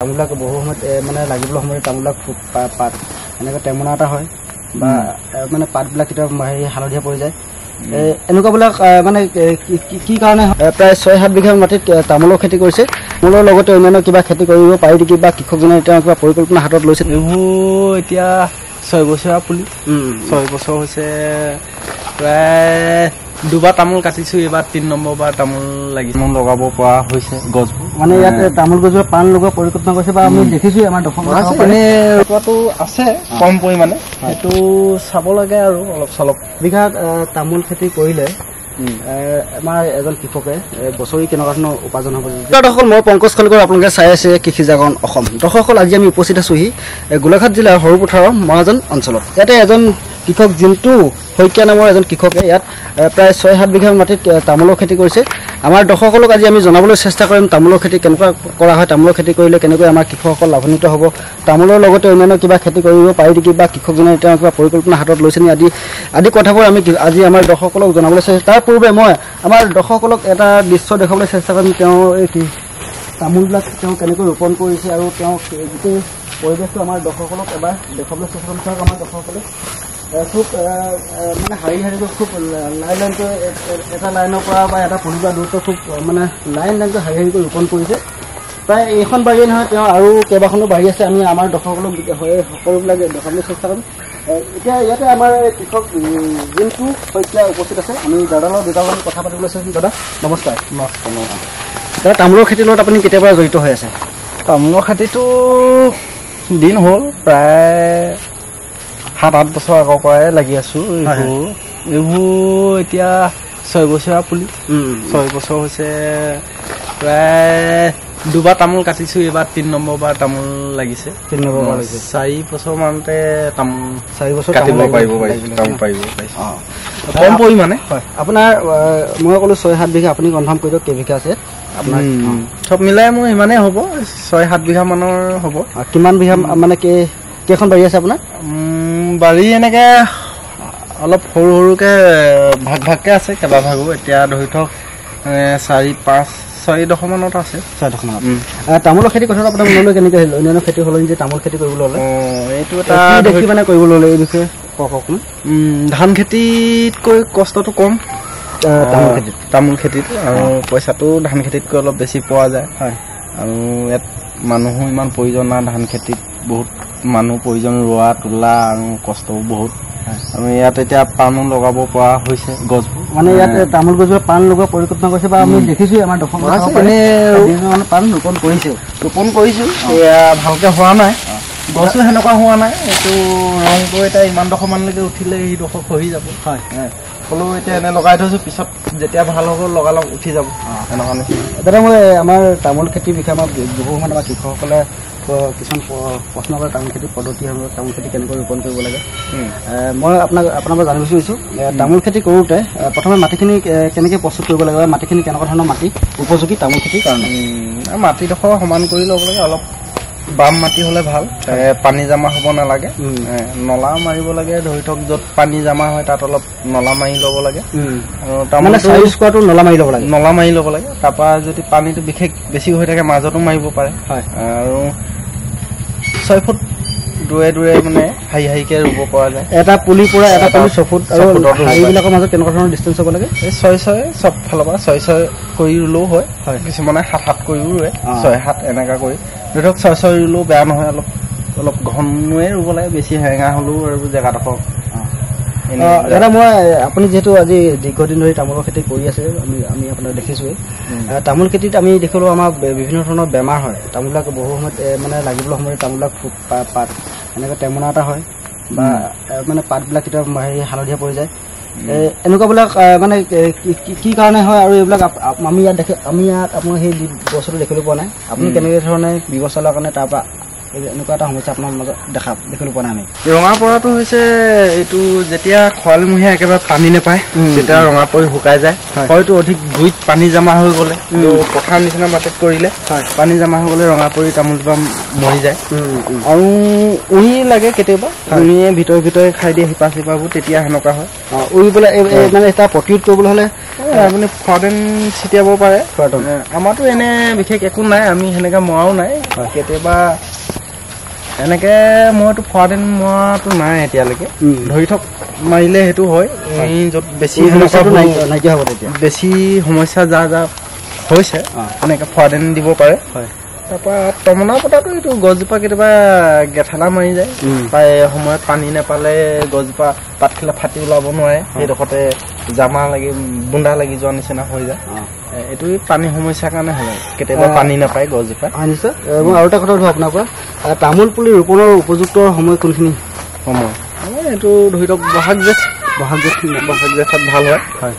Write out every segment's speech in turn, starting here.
তামোলবিলাক বহু সময়ত মানে লাগিবলৈ সময়ত তামোলবিলাক পাত এনেকৈ টেমনা এটা হয় বা মানে পাতবিলাক কেতিয়াবা হালধীয়া পৰি যায়। এনেকুৱাবিলাক মানে কি কাৰণে প্ৰায় ৬-৭ বিঘা মাটিত তামোলৰ খেতি কৰিছে। তামোলৰ লগতে অন্যান্য কিবা খেতি কৰিব পাৰি নেকি বা কৃষকজনে এতিয়া কিবা পৰিকল্পনা হাতত লৈছে? এইবোৰ এতিয়া ৬ বছৰীয়া পুলি ৬ বছৰ হৈছে, প্ৰায় দুবাৰ তামোল কাটিছো, এইবাৰ ৩ নম্বৰবাৰ তামোল লাগিছে, লগাব পৰা হৈছে গছবোৰ। মানে ইয়াত তামোল গছৰ পাণ লগোৱা পৰিকল্পনা কৰিছে বা আমি দেখিছো আমাৰ দশম আছে কম পৰিমাণে, সেইটো চাব লাগে আৰু অলপ চলপ। বিঘা তামোল খেতি কৰিলে আমাৰ এজন কৃষকে বছৰি কেনেকুৱা ধৰণৰ উপাৰ্জন হ'ব? দৰ্শকসকল, মই পংকজ খনিকৰ, আপোনালোকে চাই আছে কৃষি জাগৰণ অসম। দৰ্শকসকল, আজি আমি উপস্থিত আছোহি গোলাঘাট জিলাৰ সৰুপথাৰৰ মহাজন অঞ্চলত। ইয়াতে এজন কৃষক জিন্তু শইকীয়া নামৰ এজন কৃষকে ইয়াত প্ৰায় ৬-৭ বিঘা মাটিত তামোলৰ খেতি কৰিছে। আমাৰ দৰ্শকসকলক আজি আমি জনাবলৈ চেষ্টা কৰিম তামোলৰ খেতি কেনেকুৱা কৰা হয়, তামোলৰ খেতি কৰিলে কেনেকৈ আমাৰ কৃষকসকল লাভান্বিত হ'ব, তামোলৰ লগতে অন্যান্য কিবা খেতি কৰিব পাৰি নেকি বা কৃষকজনে এতিয়া কিবা পৰিকল্পনা হাতত লৈছে নি আদি কথাবোৰ আমি আজি আমাৰ দৰ্শকসকলক জনাবলৈ চেষ্টা। তাৰ পূৰ্বে মই আমাৰ দৰ্শকসকলক এটা দৃশ্য দেখাবলৈ চেষ্টা কৰিম। তেওঁ এই তামোলবিলাক তেওঁ কেনেকৈ ৰোপণ কৰিছে আৰু তেওঁ গোটেই পৰিৱেশটো আমাৰ দৰ্শকসকলক এবাৰ দেখাবলৈ চেষ্টা কৰিম। চাওক, আমাৰ দৰ্শকসকলে খুব মানে শাৰী শাৰীকৈ খুব লাইনকৈ এটা লাইনৰ পৰা বা এটা পুলি বা দূৰত্ব খুব মানে লাইনকৈ শাৰী শাৰীকৈ ৰোপণ কৰিছে। প্ৰায় এইখন বাৰীয়ে নহয়, তেওঁ আৰু কেইবাখনো বাৰী আছে। আমি আমাৰ দৰ্শকসকলক সকলোবিলাক দেখাবলৈ চেষ্টা কৰিম। এতিয়া ইয়াতে আমাৰ কৃষক জিন্তু শইকীয়া উপস্থিত আছে। আমি দাদাৰ লগত দুটামান কথা পাতিবলৈ চাইছোঁ। দাদা নমস্কাৰ। দাদা, তামোলৰ খেতিৰ লগত আপুনি কেতিয়াৰ পৰা জড়িত হৈ আছে? তামোলৰ খেতিটো দিন হ'ল, প্ৰায় ৭-৮ বছৰ আগৰ পৰাই লাগি আছো। এইবোৰ এতিয়া ৬ বছৰীয়া পুলি ৬ বছৰ হৈছে, প্ৰায় দুবাৰ তামোল কাটিছো, এইবাৰ ৩ নম্বৰবাৰ তামোল লাগিছে। ৩ নম্বৰবাৰ লাগিছে। ৪ বছৰ মানতে তামোল ৪ বছৰ কাটিব পাৰিব কম পৰিমাণে। হয়, আপোনাৰ মই ক'লো ৬-৭ বিঘা, আপুনি কনফাৰ্ম কৰি দিয়ক কেইবিঘা আছে আপোনাৰ? চব মিলাই মোৰ ইমানেই হ'ব, ৬-৭ বিঘা মানৰ হ'ব। কিমান বিঘা মানে কেইখন বাৰী আছে আপোনাৰ? বাৰী এনেকে অলপ সৰু সৰুকে ভাগ ভাগকে আছে, কেইবাভাগো। এতিয়া ধৰি থওক ৪-৫-৬ মানত আছে। ৬ মানত। তামোলৰ খেতিৰ কথাটো আপোনাৰ মনলৈ কেনেকৈ আহিল? অন্যান্য খেতি সলনি যে তামোল খেতি কৰিবলৈ হ'লে এইটো এটা দেখি মানে কৰিবলৈ হ'লে এই বিষয়ে কওকচোন। ধান খেতিতকৈ কষ্টটো কম তামোল খেতিত, আৰু পইচাটো ধান খেতিতকৈ অলপ বেছি পোৱা যায়। হয়, আৰু ইয়াত মানুহো ইমান প্ৰয়োজন নাই। ধান খেতিত বহুত মানুহ প্ৰয়োজন, ৰোৱা তোলা আৰু কষ্টও বহুত। আৰু ইয়াত এতিয়া পাণো লগাব পৰা হৈছে গছবোৰ। মানে ইয়াত তামোল গছৰ পাণ লগোৱা পৰিকল্পনা কৰিছে বা আমি দেখিছো আমাৰ দশম পাণ ৰোপণ কৰিছো। এয়া ভালকে হোৱা নাই, গছো সেনেকুৱা হোৱা নাই। এইটো ৰংটো এতিয়া ইমান ডোখৰমানলৈকে উঠিলে সিডোখৰ খহি যাব। হয়, হ'লেও এতিয়া এনে লগাই থৈছো, পিছত যেতিয়া ভাল হ'ব লগালগ উঠি যাব এনেকুৱা নিচিনা। দাদা, মই আমাৰ তামোল খেতিৰ বিষয়ে আমাৰ বহু সময়ত আমাৰ কৃষকসকলে কিছুমান প্ৰশ্ন কৰে তামোল খেতিৰ পদ্ধতি, তামোল খেতি কেনেকৈ ৰোপণ কৰিব লাগে। মই আপোনাৰ পৰা জানিব বিচাৰিছোঁ, তামোল খেতি কৰোঁতে প্ৰথমে মাটিখিনি কেনেকৈ প্ৰস্তুত কৰিব লাগে বা মাটিখিনি কেনেকুৱা ধৰণৰ মাটি উপযোগী তামোল খেতিৰ কাৰণে? মাটিডোখৰ সমান কৰি ল'ব লাগে, অলপ বাম মাটি হ'লে ভাল, পানী জমা হ'ব নালাগে। নলা মাৰিব লাগে, ধৰি থওক য'ত পানী জমা হয় তাত অলপ নলা মাৰি ল'ব লাগে। আৰু তাৰমানে ৪ স্কোৱাৰটো নলা মাৰি ল'ব লাগে। তাৰপৰা যদি পানীটো বিশেষ বেছি হৈ থাকে মাজতো মাৰিব পাৰে। হয়, আৰু ৬ ফুট দূৰে দূৰে মানে হাৰিকে ৰুব পৰা যায়। এটা পুলিৰ পৰা এটা পুলি ৬ ফুট, আৰু শাৰীবিলাকৰ মাজত কেনেকুৱা ধৰণৰ ডিষ্টেঞ্চ হ'ব লাগে? এই ৬-৬ চব ফালৰ পৰা ৬-৬ কৰি ৰুলেও হয়। কিছুমানে ৭-৭ কৰিও ৰুৱে, ৬-৭ এনেকা কৰি। ধৰি ধৰক ৬-৬ ৰুলেও বেয়া নহয়, অলপ ঘনয়ে ৰুব লাগে, বেছি হেঙা হ'লেও আৰু জেগাডোখৰ। দাদা, আপুনি যিহেতু আজি দীৰ্ঘদিন ধৰি তামোলৰ খেতি কৰি আছে, আমি আপোনাক দেখিছোঁৱেই। তামোল খেতিত আমি দেখিলোঁ আমাৰ বিভিন্ন ধৰণৰ বেমাৰ হয়। তামোলবিলাক বহু সময়ত মানে লাগিবলৈ সময়ত তামোলবিলাক পাত এনেকৈ টেমনা এটা হয় বা মানে পাতবিলাক কেতিয়াবা হালধীয়া পৰি যায়। এনেকুৱাবিলাক মানে কি কাৰণে হয় আৰু এইবিলাক আমি ইয়াত আপোনাৰ সেই বস্তুটো দেখিবলৈ পোৱা নাই। আপুনি কেনেকৈ ধৰণে ব্যৱস্থা লোৱাৰ কাৰণে তাৰ পৰা এনেকুৱা এটা সমস্যা আপোনাৰ মাজত দেখিবলৈ পোৱা নাই আমি? ৰঙা পৰাটো হৈছে এইটো যেতিয়া খৰালিমহীয়া একেবাৰে পানী নাপায় তেতিয়া ৰঙা পৰি শুকাই যায়। হয়তো অধিক গুৰিত পানী জমা হৈ গ'লে পথাৰ নিচিনা মাটিত কৰিলে পানী জমা হৈ গ'লে ৰঙা পৰি তামোলজোপা মৰি যায়। আৰু উৰি লাগে কেতিয়াবা, উৰিয়ে ভিতৰে খাই দিয়ে শিপা চিপাবোৰ, তেতিয়া সেনেকুৱা হয়। উৰি পেলাই মানে এটা প্ৰতিৰোধ কৰিবলৈ হ'লে আপুনি ফৰটেন ছিটিয়াব পাৰে। আমাৰতো এনে বিশেষ একো নাই, আমি সেনেকে মৰাও নাই। কেতিয়াবা এনেকে মইতো ফৰটেন মৰাটো নাই এতিয়ালৈকে। ধৰি থক মাৰিলে সেইটো হয়, য'ত বেছি নাইকিয়া হ'ব তেতিয়া বেছি সমস্যা যাৰ হৈছে এনেকে ফৰটেন দিব পাৰে। তাৰপৰা টমনা পতাটো এইটো গছজোপা কেতিয়াবা গেঠালা মাৰি যায়, প্ৰায় সময়ত পানী নাপালে গছজোপা পাতখিলা ফাটি ওলাব নোৱাৰে, সেইডোখৰতে জামা লাগি বুন্দা লাগি যোৱা নিচিনা হৈ যায়। এইটো পানী সমস্যাৰ কাৰণে হয়, কেতিয়াবা পানী নাপায় গছজোপা। নিশ্চয়। মই আৰু এটা কথা সুধো আপোনাৰ পৰা, তামোল পুলি ৰোপণৰ উপযুক্ত সময় কোনখিনি সময়? এইটো ধৰি লওক বহাগ জেঠত ভাল হয়।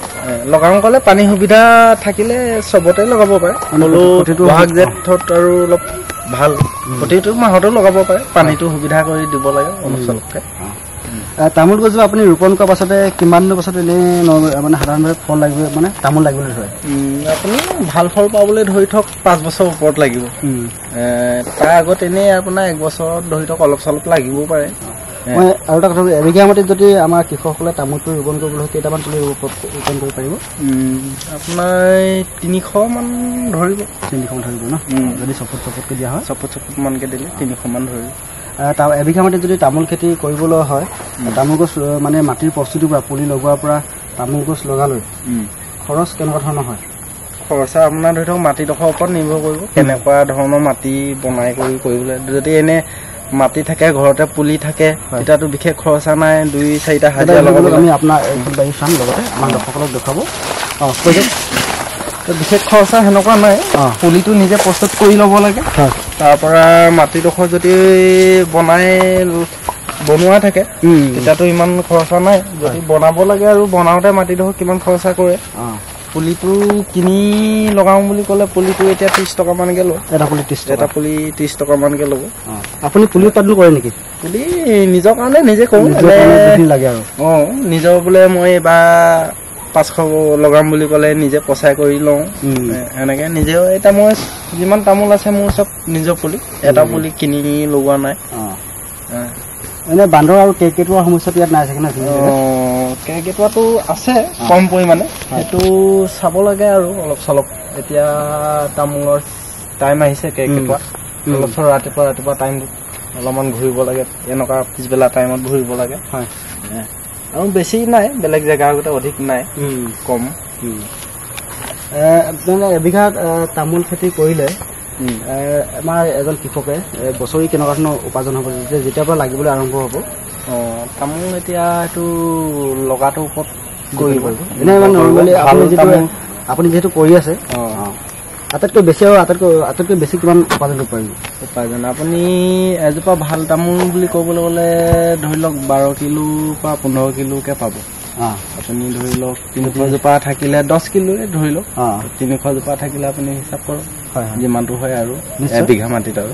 লগাওঁ ক'লে পানী সুবিধা থাকিলে চবতে লগাব পাৰে, বহাগ জেঠত আৰু অলপ ভাল, প্ৰতিটো মাহতো লগাব পাৰে, পানীটো সুবিধা কৰি দিব লাগে অলপ চলপকে। তামোল গছজোপা আপুনি ৰোপণ কৰাৰ পাছতে কিমান দিনৰ পাছত এনেই মানে সাধাৰণভাৱে ফল লাগিব, মানে তামোল লাগিবলৈ ধৰে? আপুনি ভাল ফল পাবলৈ ধৰি থওক 5 বছৰ ওপৰত লাগিব। তাৰ আগত এনেই আপোনাৰ 1 বছৰত ধৰি থওক অলপ চলপ লাগিবও পাৰে। মই আৰু এটা কথা, এবিঘা মাটিত যদি আমাৰ কৃষকসকলে তামোল পুলি ৰোপণ কৰিবলৈ হয় কেইটামান পুলি ৰোপণ কৰিব পাৰিব? আপোনাৰ 300 মান ধৰিব। 300 মান ধৰিব ন? যদি চপতকৈ দিয়া হয়, চপত মানকৈ দিলে 300 মান ধৰিব। এবিঘা মাটিত যদি তামোল খেতি কৰিবলৈ হয়, তামোল গছ মানে মাটিৰ প্ৰস্তুতিৰ পৰা পুলি লগোৱাৰ পৰা তামোল গছ লগালৈ খৰচ কেনেকুৱা ধৰণৰ হয়? খৰচা আপোনাৰ ধৰি থওক মাটিডোখৰৰ ওপৰত নিৰ্ভৰ কৰিব, কেনেকুৱা ধৰণৰ মাটি বনাই কৰিবলৈ। যদি এনে মাটি থাকে, ঘৰতে পুলি থাকে, তেতিয়াতো বিশেষ খৰচা নাই, 2-4টা হাজিৰা লগাব। আমি আপোনাৰ বাৰী চাম, লগতে আমাৰ দৰ্শকসকলক দেখুৱাব। বিশেষ খৰচা সেনেকুৱা নাই, পুলিটো নিজে প্ৰস্তুত কৰি ল'ব লাগে। তাৰ পৰা মাটিডোখৰ যদি বনোৱা থাকে তেতিয়াতো ইমান খৰচা নাই। যদি বনাব লাগে আৰু বনাওঁতে মাটিডোখৰ কিমান খৰচা কৰে, পুলিটো কিনি লগাওঁ বুলি ক'লে পুলিটো এতিয়া 30 টকা মানকে লয়। এটা পুলি 30 টকা মানকে ল'ব। আপুনি পুলি উৎপাদন কৰে নেকি? পুলি নিজৰ কাৰণে নিজে কৰোঁ লাগে আৰু নিজৰ বোলে মই এইবাৰ 500 লগাম বুলি ক'লে নিজে পচাই কৰি লওঁ। এনেকে নিজেও এতিয়া মই যিমান তামোল আছে মোৰ চব নিজৰ পুলি, এটা পুলি কিনি লগোৱা নাই। এনে বান্দৰ আৰু কেৰ্কেটুৱাৰ সমস্যাটো ইয়াত নাই চাগে ন? কেৰ্কেটুৱাটো আছে কম পৰিমাণে, সেইটো চাব লাগে আৰু অলপ চলপ। এতিয়া তামোলৰ টাইম আহিছে, কেৰ্কেটুৱা অলপ চলপ ৰাতিপুৱা টাইমটোত অলপমান ঘূৰিব লাগে, এনেকুৱা পিছবেলা টাইমত ঘূৰিব লাগে। আৰু বেছি নাই, বেলেগ জেগাৰ আগতে অধিক নাই, কম। এবিঘা তামোল খেতি কৰিলে আমাৰ এজন কৃষকে বছৰি কেনেকুৱা ধৰণৰ উপাৰ্জন হ'ব যেতিয়াৰ পৰা লাগিবলৈ আৰম্ভ হ'ব? তামোল এতিয়া এইটো লগাটোৰ ওপৰত কৰিব পাৰিব। এনে মানে নৰ্মেলি আপুনি যিহেতু কৰি আছে, আটাইতকৈ বেছি আৰু আটাইতকৈ বেছি কিমান উপাৰ্জন কৰিব পাৰিব? উপাৰ্জন আপুনি এজোপা ভাল তামোল বুলি ক'বলৈ গ'লে ধৰি লওক 12 কিলোৰ পৰা 15 কিলোকে পাব। আপুনি ধৰি লওক 300 জোপা থাকিলে 10 কিলোৱে ধৰি লওক, 300 জোপা থাকিলে আপুনি হিচাপ কৰক যিমানটো হয় আৰু এবিঘা মাটিত আৰু।